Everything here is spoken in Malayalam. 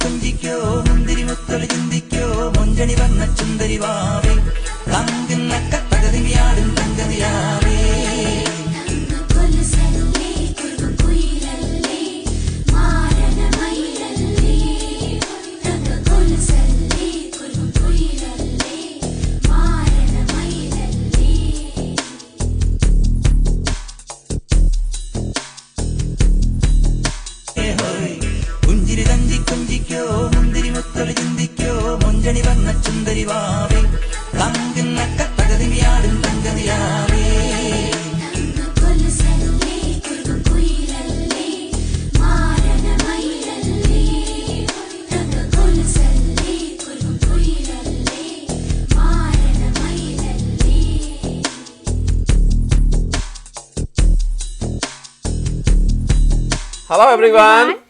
കൊഞ്ചിക്കോ മുന്തിരി മുത്തളി ചിന്തിക്കോ മൊഞ്ചണി വന്ന ചുന്ദരി വാവേ തങ്കുന്ന കത്തകതിയാടും തങ്കതിയാവേ പുഞ്ചിരി തഞ്ചി കൊഞ്ചിക്കോ മുന്തിരി മുത്തളി ചിന്തിക്കോ മൊഞ്ചണി വന്ന ചുന്ദരി വാവേ തങ്കുന്ന കത്തകതിയാടും തങ്കതിയാവേ Hello everyone.